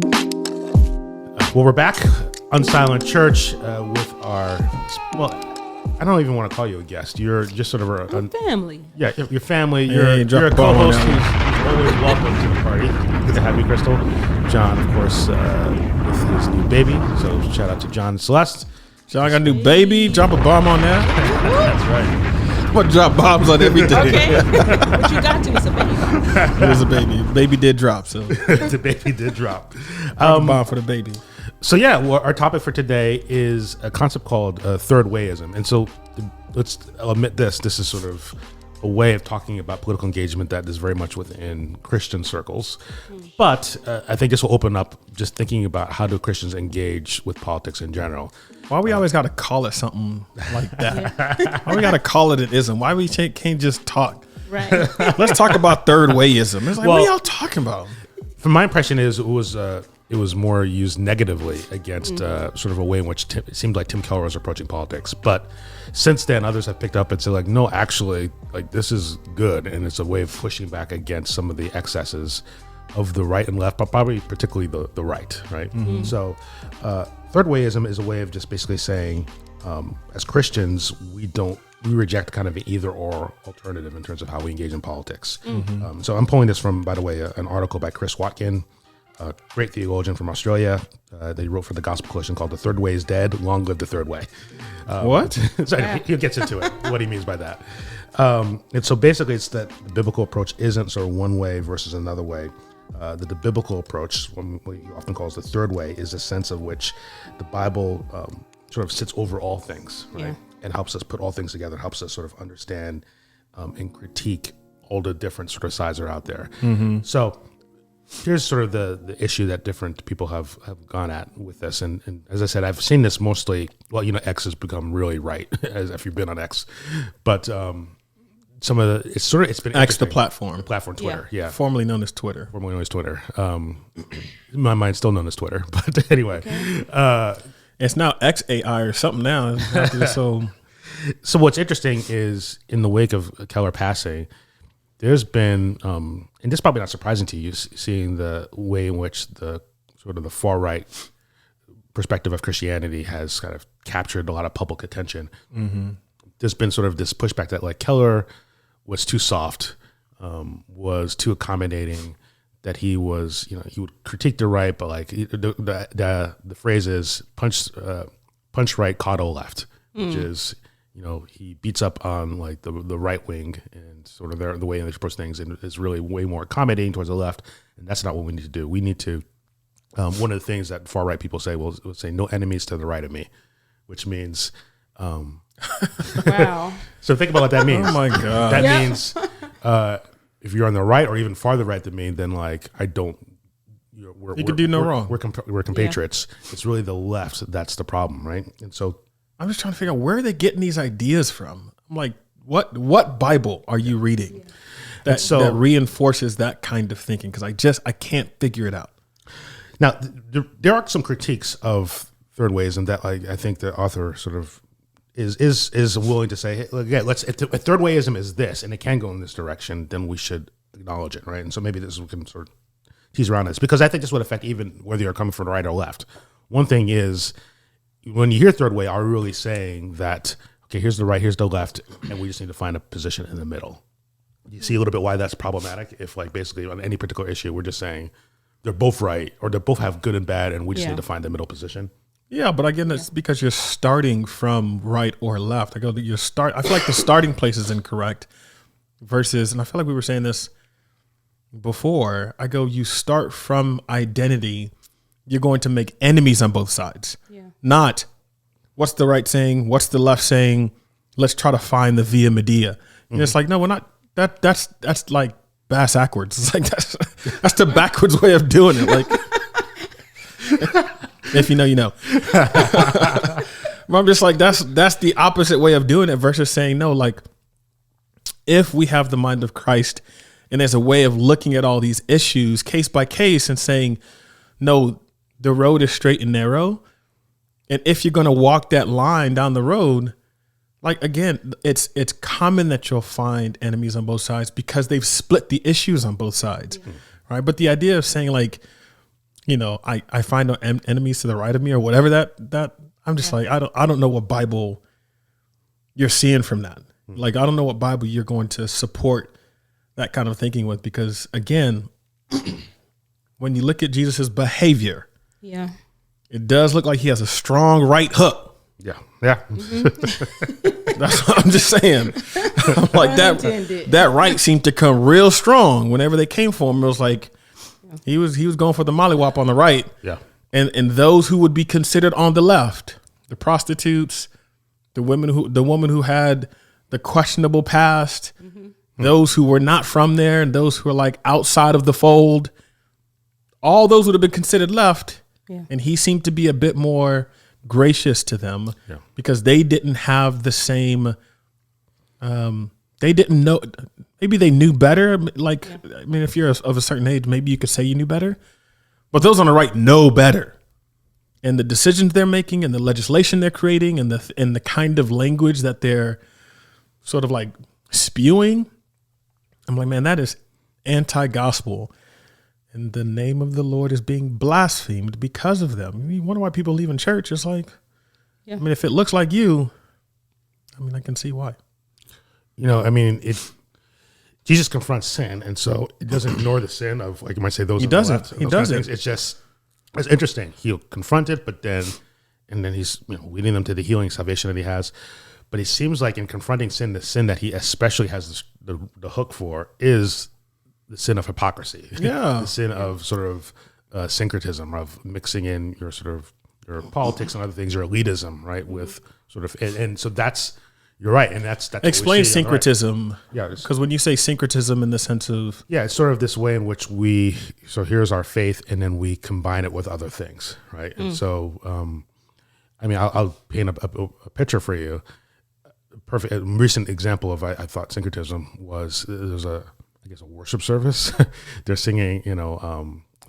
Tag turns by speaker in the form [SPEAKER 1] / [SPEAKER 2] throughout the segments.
[SPEAKER 1] Well, we're back, Unsilent Church, with our, well, I don't even want to call you a guest. You're just sort of a
[SPEAKER 2] family.
[SPEAKER 1] Yeah, your family.
[SPEAKER 3] Hey,
[SPEAKER 1] you're a co-host who's always welcome to the party. Good to have you, Crystal. John, of course, with his new baby. So shout out to John and Celeste.
[SPEAKER 3] John got a new baby. Drop a bomb on that.
[SPEAKER 1] That's right.
[SPEAKER 3] I'm going to drop bombs on everything.
[SPEAKER 2] Okay. What you got to is a baby.
[SPEAKER 3] It was a baby. Baby did drop. So
[SPEAKER 1] The baby did drop.
[SPEAKER 3] drop a bomb for the baby.
[SPEAKER 1] So yeah, well, our topic for today is a concept called third wayism. And so I'll admit this is sort of a way of talking about political engagement that is very much within Christian circles. But I think this will open up just thinking about how do Christians engage with politics in general.
[SPEAKER 3] Why we always got to call it something like that? Why we got to call it an ism? Why we can't just talk?
[SPEAKER 2] Right.
[SPEAKER 3] Let's talk about third wayism. It's like,
[SPEAKER 1] Well,
[SPEAKER 3] what are y'all talking about?
[SPEAKER 1] From my impression is it was more used negatively against sort of a way in which it seemed like Tim Keller was approaching politics. But since then, others have picked up and said, like, no, actually, like, this is good. And it's a way of pushing back against some of the excesses of the right and left, but probably particularly the right, right? Mm-hmm. So third wayism is a way of just basically saying, as Christians, we reject kind of an either or alternative in terms of how we engage in politics. Mm-hmm. So I'm pulling this from, by the way, an article by Chris Watkin, a great theologian from Australia. They wrote for the Gospel Coalition called "The Third Way is Dead. Long live the Third Way."
[SPEAKER 3] What?
[SPEAKER 1] So he gets into it, what he means by that. And so basically it's that the biblical approach isn't sort of one way versus another way. The biblical approach, what he often calls the third way, is a sense of which the Bible sort of sits over all things, right? Yeah. And helps us put all things together, helps us sort of understand and critique all the different sort of sides that are out there. Mm-hmm. So here's sort of the issue that different people have gone at with this. And as I said, I've seen this mostly, well, X has become really right, as if you've been on X. But some of it's been
[SPEAKER 3] X, the platform.
[SPEAKER 1] Twitter, yeah.
[SPEAKER 3] Formerly known as Twitter.
[SPEAKER 1] In my mind, still known as Twitter. But anyway. Okay.
[SPEAKER 3] It's now XAI or something now.
[SPEAKER 1] So what's interesting is in the wake of Keller passing, there's been, and this is probably not surprising to you, seeing the way in which the sort of the far right perspective of Christianity has kind of captured a lot of public attention. Mm-hmm. There's been sort of this pushback that like Keller was too soft, was too accommodating, that he was, he would critique the right, but like the phrase is punch right, coddle left, which is, he beats up on like the right wing and sort of the way in which approach things, and is really way more accommodating towards the left. And that's not what we need to do. We need to, one of the things that far right people say will say no enemies to the right of me, which means,
[SPEAKER 2] wow.
[SPEAKER 1] So think about what that means.
[SPEAKER 3] Oh my God.
[SPEAKER 1] That means, if you're on the right or even farther right than me, then like I don't.
[SPEAKER 3] You can do no wrong.
[SPEAKER 1] We're compatriots. Yeah. It's really the left that's the problem, right? And so
[SPEAKER 3] I'm just trying to figure out where are they getting these ideas from. I'm like, what Bible are you reading that reinforces that kind of thinking? Because I can't figure it out.
[SPEAKER 1] Now there are some critiques of third wayism that I think the author sort of is willing to say, hey, look, yeah, if third wayism is this and it can go in this direction, then we should acknowledge it, right? And so maybe we can sort of tease around this, because I think this would affect even whether you're coming from the right or left. One thing is, when you hear third way, are we really saying that, okay, here's the right, here's the left, and we just need to find a position in the middle? You see a little bit why that's problematic? If like basically on any particular issue, we're just saying they're both right or they both have good and bad, and we just need to find the middle position. Yeah,
[SPEAKER 3] but again, it's because you're starting from right or left. I feel like the starting place is incorrect versus, and I feel like we were saying this before, you start from identity, you're going to make enemies on both sides. Yeah. Not what's the right saying, what's the left saying, let's try to find the via media. Mm-hmm. And it's like, no, we're not, that's like bass backwards. It's like, that's the backwards way of doing it. Like, if you know, you know. I'm just like, that's the opposite way of doing it versus saying, no, like, if we have the mind of Christ and there's a way of looking at all these issues case by case and saying, no, the road is straight and narrow. And if you're going to walk that line down the road, like, again, it's common that you'll find enemies on both sides because they've split the issues on both sides. Mm-hmm. Right. But the idea of saying, like, I find no enemies to the right of me or whatever that I'm just like, I don't know what Bible you're seeing from that. Like, I don't know what Bible you're going to support that kind of thinking with, because again, when you look at Jesus's behavior,
[SPEAKER 2] Yeah.
[SPEAKER 3] it does look like he has a strong right hook.
[SPEAKER 1] Yeah. Yeah.
[SPEAKER 3] That's what I'm just saying. I'm like, that right seemed to come real strong whenever they came for him. It was like he was going for the mollywop on the right.
[SPEAKER 1] Yeah.
[SPEAKER 3] And those who would be considered on the left, the prostitutes, the woman who had the questionable past, those who were not from there, and those who were like outside of the fold, all those would have been considered left.
[SPEAKER 2] Yeah.
[SPEAKER 3] And he seemed to be a bit more gracious to them because they didn't have the same, they didn't know, maybe they knew better. Like, I mean, if you're of a certain age, maybe you could say you knew better, but those on the right know better. And the decisions they're making and the legislation they're creating and the kind of language that they're sort of like spewing, I'm like, man, that is anti-gospel. And the name of the Lord is being blasphemed because of them. I mean, you wonder why people leave in church. It's like, I mean, if it looks like you, I mean, I can see why.
[SPEAKER 1] I mean, Jesus confronts sin, and so it doesn't ignore the sin of, like you might say, those.
[SPEAKER 3] He doesn't. He doesn't.
[SPEAKER 1] It's interesting. He'll confront it, but then he's leading them to the healing salvation that he has. But it seems like in confronting sin, the sin that he especially has the hook for is the sin of hypocrisy.
[SPEAKER 3] Yeah.
[SPEAKER 1] The sin of sort of syncretism, of mixing in your sort of your politics and other things, your elitism, right? With sort of, and so that's, you're right. And that's
[SPEAKER 3] explain syncretism.
[SPEAKER 1] Right. Yeah.
[SPEAKER 3] Because when you say syncretism in the sense of,
[SPEAKER 1] it's sort of this way in which so here's our faith and then we combine it with other things. Right. And so, I mean, I'll paint a picture for you. A recent example of, I thought syncretism was, there's a worship service. They're singing,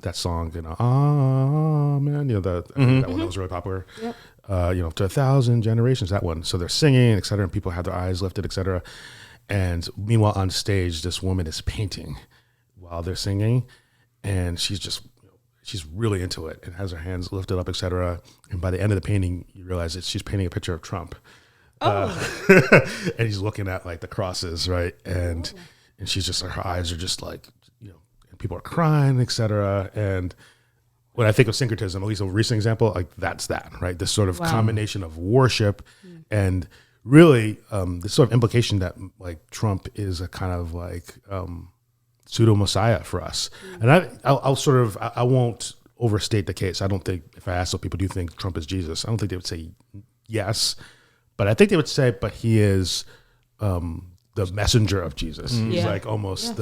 [SPEAKER 1] that song, man, that one that was really popular.
[SPEAKER 2] Yep.
[SPEAKER 1] To 1,000 generations, that one. So they're singing, et cetera, and people have their eyes lifted, et cetera. And meanwhile, on stage, this woman is painting while they're singing, and she's really into it and has her hands lifted up, et cetera. And by the end of the painting, you realize that she's painting a picture of Trump. And he's looking at like the crosses, right? And she's just, her eyes are just like, and people are crying, et cetera. And when I think of syncretism, at least a recent example, like that's that, right? This sort of combination of worship and really this sort of implication that like Trump is a kind of like pseudo Messiah for us. And I won't overstate the case. I don't think, if I ask some people, do you think Trump is Jesus? I don't think they would say yes, but I think they would say, but he is the messenger of Jesus. He's like almost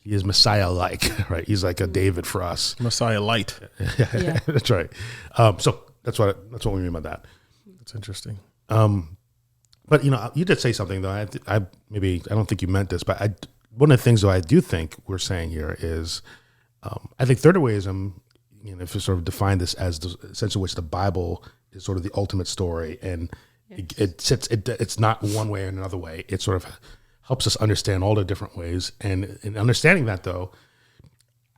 [SPEAKER 1] he is Messiah-like, right? He's like a David for us.
[SPEAKER 3] Messiah light.
[SPEAKER 2] Yeah.
[SPEAKER 1] That's right. So that's what we mean by that.
[SPEAKER 3] That's interesting.
[SPEAKER 1] But you did say something though. I don't think you meant this, but one of the things though I do think we're saying here is, I think third wayism, if you sort of define this as the sense in which the Bible is sort of the ultimate story, and it's not one way or another way. It sort of helps us understand all the different ways, and in understanding that though,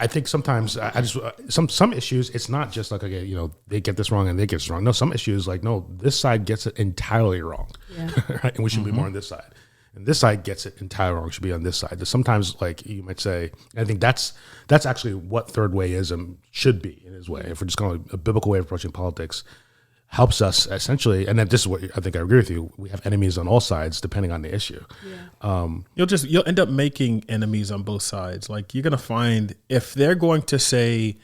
[SPEAKER 1] I think sometimes some issues, it's not just like, okay, they get this wrong and they get this wrong. No, some issues like, no, this side gets it entirely wrong, right? And we should be more on this side. And this side gets it entirely wrong, should be on this side. Sometimes, like you might say, I think that's actually what third wayism should be in his way. If we're just going a biblical way of approaching politics, helps us essentially, and then this is what I think I agree with you. We have enemies on all sides depending on the issue.
[SPEAKER 3] You'll end up making enemies on both sides. Like you're gonna find, if they're going to say,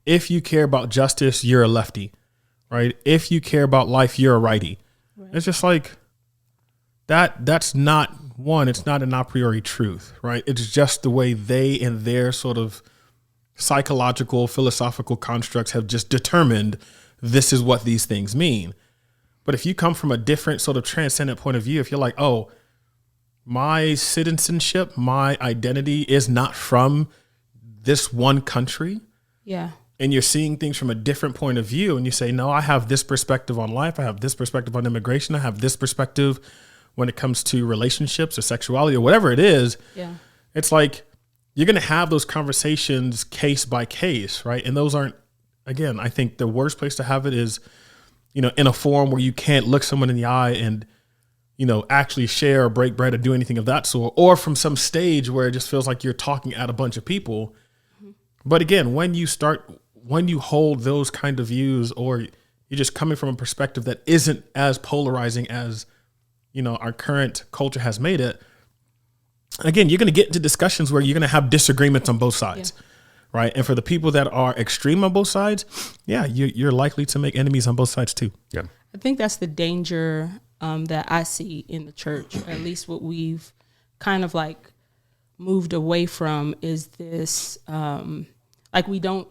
[SPEAKER 3] if you care about justice, you're a lefty, right? If you care about life, you're a righty. Right. It's just like that's not one. It's not an a priori truth, right? It's just the way they and their sort of psychological, philosophical constructs have just determined this is what these things mean. But if you come from a different sort of transcendent point of view, if you're like, oh, my citizenship, my identity is not from this one country.
[SPEAKER 2] Yeah.
[SPEAKER 3] And you're seeing things from a different point of view, and you say, no, I have this perspective on life. I have this perspective on immigration. I have this perspective when it comes to relationships or sexuality or whatever it is.
[SPEAKER 2] Yeah.
[SPEAKER 3] It's like, you're going to have those conversations case by case, right? And those aren't again, I think the worst place to have it is, in a forum where you can't look someone in the eye and, actually share or break bread or do anything of that sort, or from some stage where it just feels like you're talking at a bunch of people. Mm-hmm. But again, when you hold those kind of views, or you're just coming from a perspective that isn't as polarizing as, our current culture has made it, again, you're going to get into discussions where you're going to have disagreements on both sides. Yeah. Right. And for the people that are extreme on both sides, you're likely to make enemies on both sides too. Yeah.
[SPEAKER 2] I think that's the danger that I see in the church, or at least what we've kind of like moved away from, is this, we don't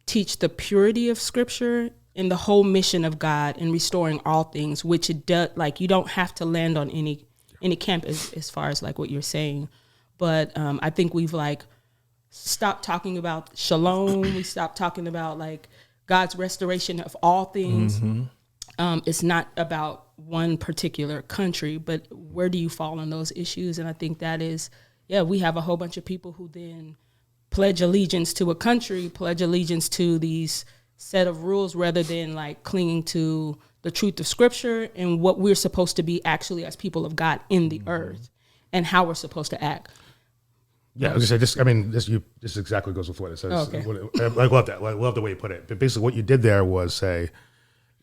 [SPEAKER 2] teach the purity of Scripture and the whole mission of God in restoring all things, which it does. Like, you don't have to land on any camp as far as like what you're saying. But I think we've stopped talking about shalom. We stopped talking about like God's restoration of all things. Mm-hmm. It's not about one particular country, but where do you fall on those issues? And I think that is, we have a whole bunch of people who then pledge allegiance to a country, pledge allegiance to these set of rules, rather than like clinging to the truth of Scripture and what we're supposed to be actually as people of God in the earth, and how we're supposed to act.
[SPEAKER 1] Yeah, I was gonna say, this exactly goes with what it says. Okay. I love that. I love the way you put it. But basically, what you did there was say,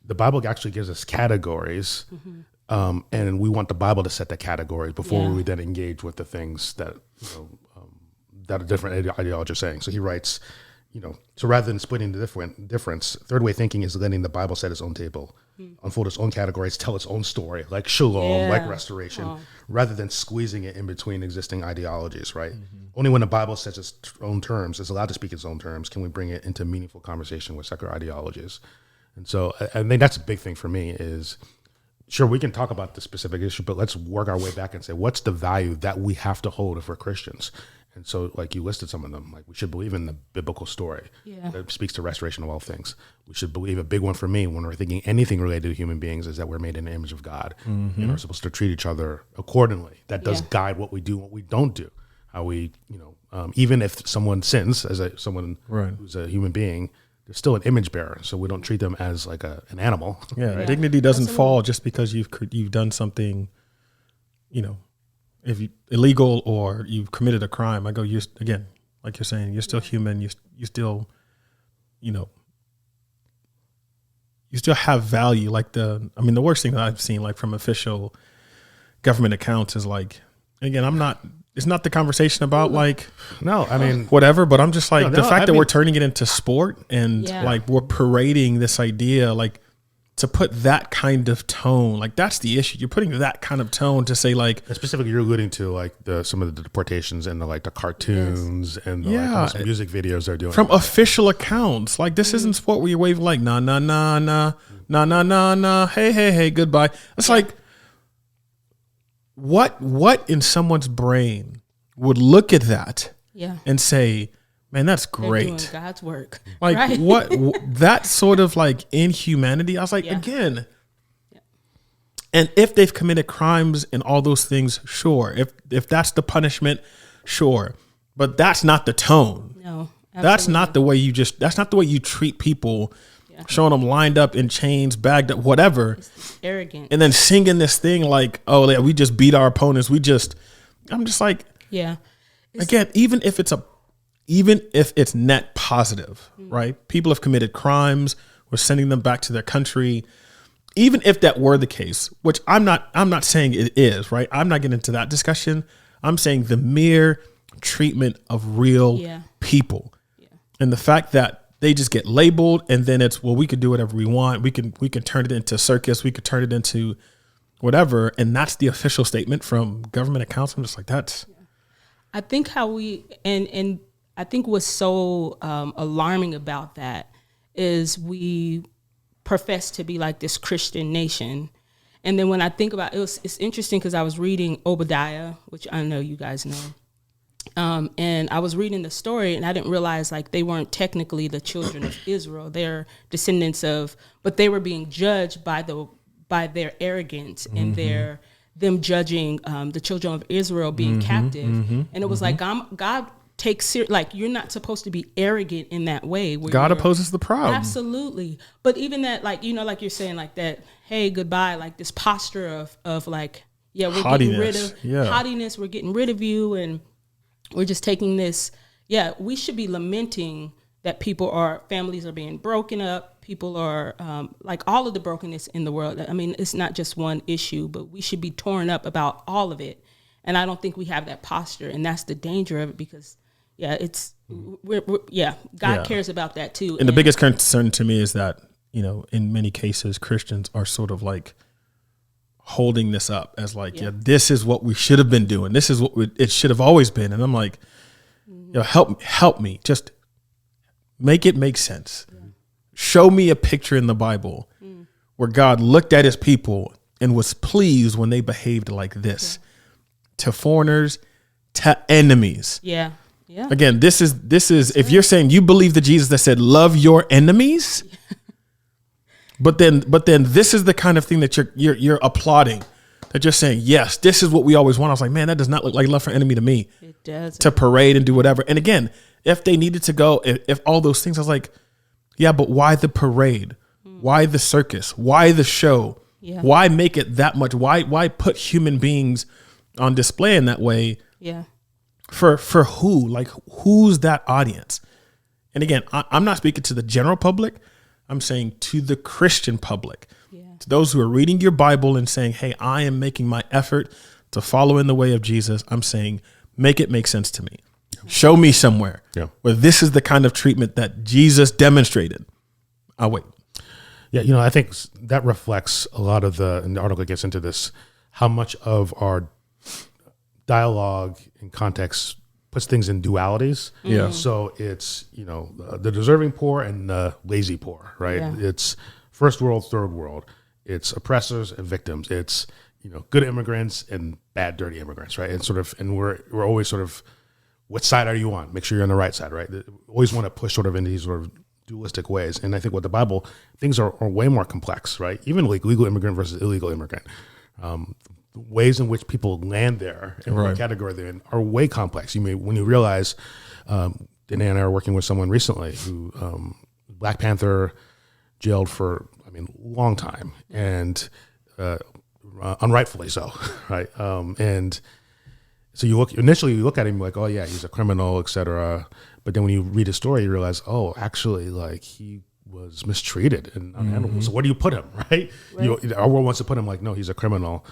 [SPEAKER 1] the Bible actually gives us categories, and we want the Bible to set the categories before we then engage with the things that that a different ideology are saying. So he writes, so rather than splitting the difference, third way thinking is letting the Bible set its own table, unfold its own categories, tell its own story, like shalom, like restoration, rather than squeezing it in between existing ideologies, right? Mm-hmm. Only when the Bible sets its own terms, is allowed to speak its own terms, can we bring it into meaningful conversation with secular ideologies. And so I think that's a big thing for me is, sure, we can talk about the specific issue, but let's work our way back and say, what's the value that we have to hold if we're Christians? And so, like you listed some of them, like we should believe in the biblical story that speaks to restoration of all things. We should believe, a big one for me when we're thinking anything related to human beings, is that we're made in the image of God, and we're supposed to treat each other accordingly. That does guide what we do, what we don't do. How we, even if someone sins as someone who's a human being, they're still an image bearer. So we don't treat them as like an animal.
[SPEAKER 3] Yeah, right? Dignity doesn't fall just because you've done something, if you illegal or you've committed a crime. I go, again, like you're saying, you're still human. You still, you still have value. Like the worst thing that I've seen, like from official government accounts, is like, again, it's not the conversation about like,
[SPEAKER 1] no,
[SPEAKER 3] whatever, but I'm just like, the fact that we're turning it into sport and like we're parading this idea, like, to put that kind of tone, like that's the issue. You're putting that kind of tone to say, like,
[SPEAKER 1] specifically, you're alluding to like some of the deportations and the cartoons and the music videos they're doing
[SPEAKER 3] from official accounts. Like, this isn't sport where you're waving like nah, hey, goodbye. It's like, what in someone's brain would look at that and say, man, that's great.
[SPEAKER 2] They're doing God's work.
[SPEAKER 3] Like, what that sort of like inhumanity. I was like, again. Yeah. And if they've committed crimes and all those things, sure. If that's the punishment, sure. But that's not the tone.
[SPEAKER 2] No. Absolutely.
[SPEAKER 3] That's not the way that's not the way you treat people. Yeah. Showing them lined up in chains, bagged up, whatever.
[SPEAKER 2] It's arrogant.
[SPEAKER 3] And then singing this thing like, oh, yeah, we just beat our opponents. I'm just like, again, even if it's net positive, right? People have committed crimes. We're sending them back to their country. Even if that were the case, which I'm not saying it is, right? I'm not getting into that discussion. I'm saying the mere treatment of real people, and the fact that they just get labeled, and then it's, well, we could do whatever we want. We can turn it into circus. We could turn it into whatever, and that's the official statement from government accounts. I'm just like, that's.
[SPEAKER 2] I think and I think what's so alarming about that is we profess to be like this Christian nation. And then when I think about it, it's interesting because I was reading Obadiah, which I know you guys know. And I was reading the story and I didn't realize like they weren't technically the children of Israel. They're descendants but they were being judged by their arrogance and them judging the children of Israel being captive. And it was like God take like you're not supposed to be arrogant in that way. Where
[SPEAKER 3] God opposes the proud.
[SPEAKER 2] Absolutely. But even that, like, you know, like you're saying, like that, hey, goodbye, like this posture of like, yeah, we're getting rid of haughtiness, we're getting rid of you, and we're just taking this. Yeah, we should be lamenting that families are being broken up. People are like all of the brokenness in the world. I mean, it's not just one issue, but we should be torn up about all of it. And I don't think we have that posture, and that's the danger of it, because God cares about that too.
[SPEAKER 3] And the biggest concern to me is that, you know, in many cases, Christians are sort of like holding this up as like, this is what we should have been doing. This is what it should have always been. And I'm like, you know, help me. Just make it make sense. Yeah. Show me a picture in the Bible where God looked at his people and was pleased when they behaved like this to foreigners, to enemies.
[SPEAKER 2] Yeah. Yeah.
[SPEAKER 3] Again, this is if you're saying you believe the Jesus that said, love your enemies, but then this is the kind of thing that you're applauding, that you're saying, yes, this is what we always want. I was like, man, that does not look like love for enemy to me.
[SPEAKER 2] It does.
[SPEAKER 3] To parade and do whatever. And again, if they needed to go, if all those things, I was like, yeah, but why the parade? Why the circus? Why the show? Yeah. Why make it that much? Why put human beings on display in that way?
[SPEAKER 2] Yeah.
[SPEAKER 3] For who? Like, who's that audience? And again, I'm not speaking to the general public. I'm saying to the Christian public, to those who are reading your Bible and saying, hey, I am making my effort to follow in the way of Jesus. I'm saying, make it make sense to me. Show me somewhere where this is the kind of treatment that Jesus demonstrated. I'll wait.
[SPEAKER 1] Yeah, you know, I think that reflects a lot of and the article gets into this, how much of our dialogue and context puts things in dualities.
[SPEAKER 3] Yeah.
[SPEAKER 1] So it's, you know, the deserving poor and the lazy poor, right?
[SPEAKER 2] Yeah.
[SPEAKER 1] It's first world, third world. It's oppressors and victims. It's, you know, good immigrants and bad, dirty immigrants, right? And we're always sort of, what side are you on? Make sure you're on the right side, right? We always want to push sort of into these sort of dualistic ways. And I think with the Bible, things are way more complex, right? Even like legal immigrant versus illegal immigrant. The ways in which people land there and what category they're in are way complex. When you realize, Danae and I are working with someone recently who Black Panther jailed for, long time, and unrightfully so, right? And so you look at him like, oh yeah, he's a criminal, etc. But then when you read his story, you realize, oh, actually, like he was mistreated and unhandled. So where do you put him, right? Our world wants to put him like, no, he's a criminal.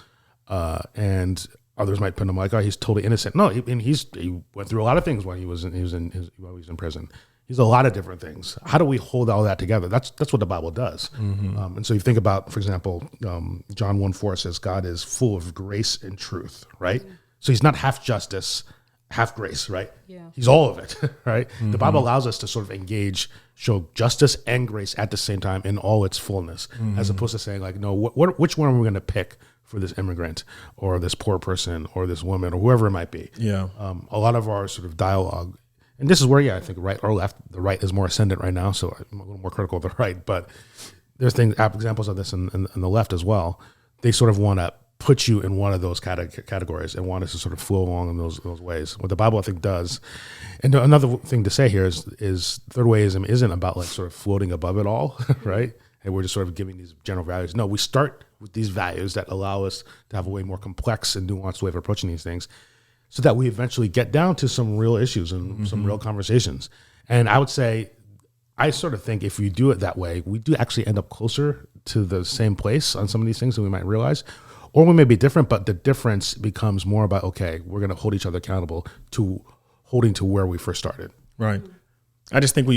[SPEAKER 1] And others might put him like, oh, he's totally innocent. No, he went through a lot of things while he was in prison. He's a lot of different things. How do we hold all that together? That's what the Bible does. And so you think about, for example, John 1:4 says God is full of grace and truth, right? So he's not half justice, half grace, right?
[SPEAKER 2] Yeah.
[SPEAKER 1] He's all of it, right? The Bible allows us to sort of show justice and grace at the same time in all its fullness, as opposed to saying like, no, which one are we going to pick for this immigrant or this poor person or this woman or whoever it might be?
[SPEAKER 3] Yeah.
[SPEAKER 1] A lot of our sort of dialogue, and this is where, I think right or left, the right is more ascendant right now, so I'm a little more critical of the right, but there's examples of this in the left as well. They sort of want to put you in one of those categories and want us to sort of flow along in those ways. What the Bible, I think, does, and another thing to say here is third wayism isn't about like sort of floating above it all, right? And we're just sort of giving these general values. No, we start with these values that allow us to have a way more complex and nuanced way of approaching these things, so that we eventually get down to some real issues and some real conversations. And I would say, I sort of think if we do it that way, we do actually end up closer to the same place on some of these things than we might realize. Or we may be different, but the difference becomes more about, okay, we're going to hold each other accountable to holding to where we first started.
[SPEAKER 3] Right. I just think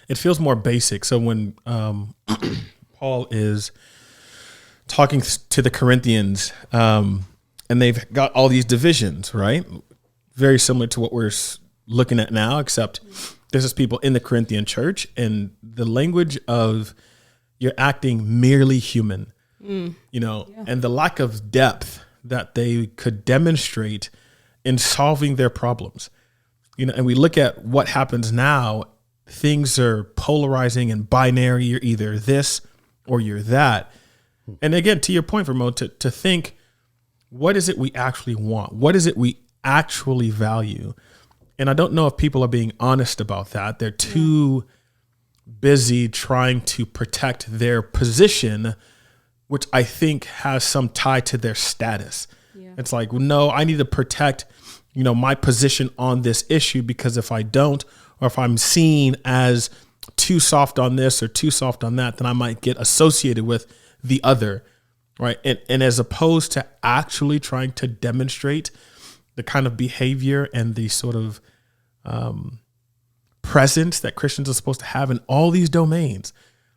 [SPEAKER 3] it feels more basic. So when Paul is talking to the Corinthians, and they've got all these divisions, right? Very similar to what we're looking at now, except this is people in the Corinthian church, and the language of you're acting merely human, and the lack of depth that they could demonstrate in solving their problems. And we look at what happens now, things are polarizing and binary. You're either this or you're that. And again, to your point, Vermo, to think, what is it we actually want? What is it we actually value. And I don't know if people are being honest about that. They're too busy trying to protect their position, which I think has some tie to their status. Yeah. It's like, no, I need to protect, my position on this issue, because if I don't, or if I'm seen as too soft on this or too soft on that, then I might get associated with the other, right? And as opposed to actually trying to demonstrate the kind of behavior and the sort of presence that Christians are supposed to have in all these domains.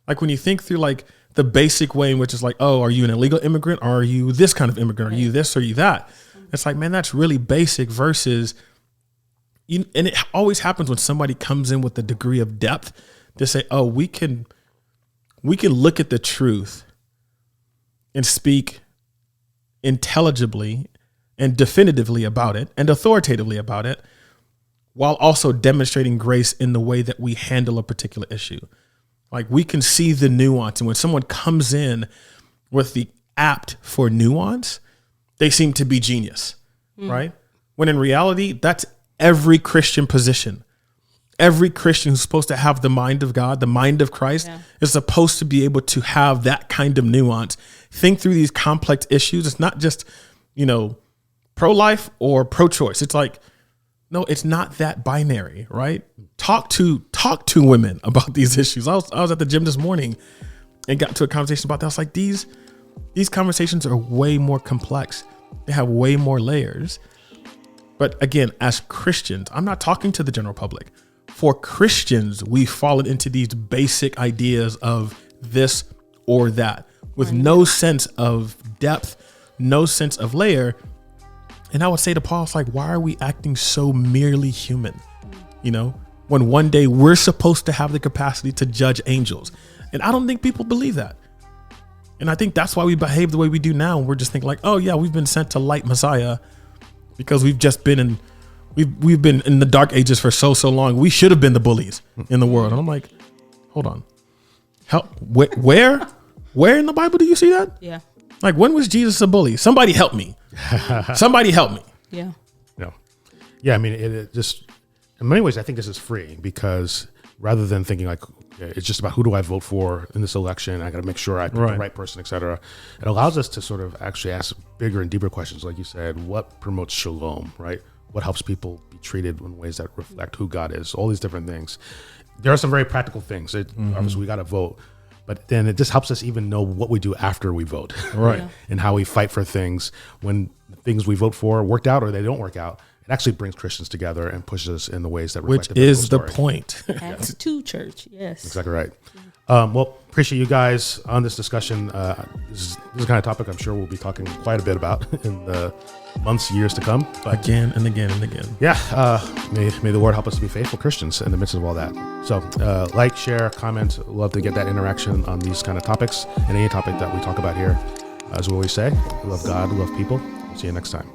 [SPEAKER 3] Like when you think through like the basic way in which it's like, oh, are you an illegal immigrant? Or are you this kind of immigrant? Are you this or are you that? It's like, man, that's really basic versus, and it always happens when somebody comes in with a degree of depth to say, oh, we can look at the truth and speak intelligibly and definitively about it and authoritatively about it, while also demonstrating grace in the way that we handle a particular issue. Like we can see the nuance. And when someone comes in with the apt for nuance, they seem to be genius, right? When in reality, that's every Christian position. Every Christian who's supposed to have the mind of God, the mind of Christ, is supposed to be able to have that kind of nuance. Think through these complex issues. It's not just, pro-life or pro-choice. It's like, no, it's not that binary, right? Talk to women about these issues. I was at the gym this morning and got to a conversation about that. I was like, these conversations are way more complex. They have way more layers. But again, as Christians, I'm not talking to the general public. For Christians, we've fallen into these basic ideas of this or that with no sense of depth, no sense of layer. And I would say to Paul, it's like, why are we acting so merely human? When one day we're supposed to have the capacity to judge angels. And I don't think people believe that. And I think that's why we behave the way we do now. And we're just thinking like, oh yeah, we've been sent to light Messiah because we've just been we've been in the dark ages for so long. We should have been the bullies in the world. And I'm like, hold on. Where in the Bible do you see that?
[SPEAKER 2] Yeah.
[SPEAKER 3] Like, when was Jesus a bully? Somebody help me. Somebody help me.
[SPEAKER 2] Yeah.
[SPEAKER 1] No. Yeah. I mean, it just, in many ways, I think this is free, because rather than thinking like, it's just about who do I vote for in this election, I got to make sure I pick the right person, et cetera. It allows us to sort of actually ask bigger and deeper questions. Like you said, what promotes shalom, right? What helps people be treated in ways that reflect who God is? All these different things. There are some very practical things. Obviously, we got to vote. But then it just helps us even know what we do after we vote, right? Yeah. And how we fight for things when things we vote for worked out or they don't work out. It actually brings Christians together and pushes us in the ways that reflect
[SPEAKER 3] which is the point.
[SPEAKER 2] Acts 2 church, yes.
[SPEAKER 1] Exactly right. Well, appreciate you guys on this discussion. This is the kind of topic I'm sure we'll be talking quite a bit about in the months, years to come. But
[SPEAKER 3] again and again and again.
[SPEAKER 1] Yeah. May the Lord help us to be faithful Christians in the midst of all that. So like, share, comment. Love to get that interaction on these kind of topics and any topic that we talk about here. As we always say, love God, love people. See you next time.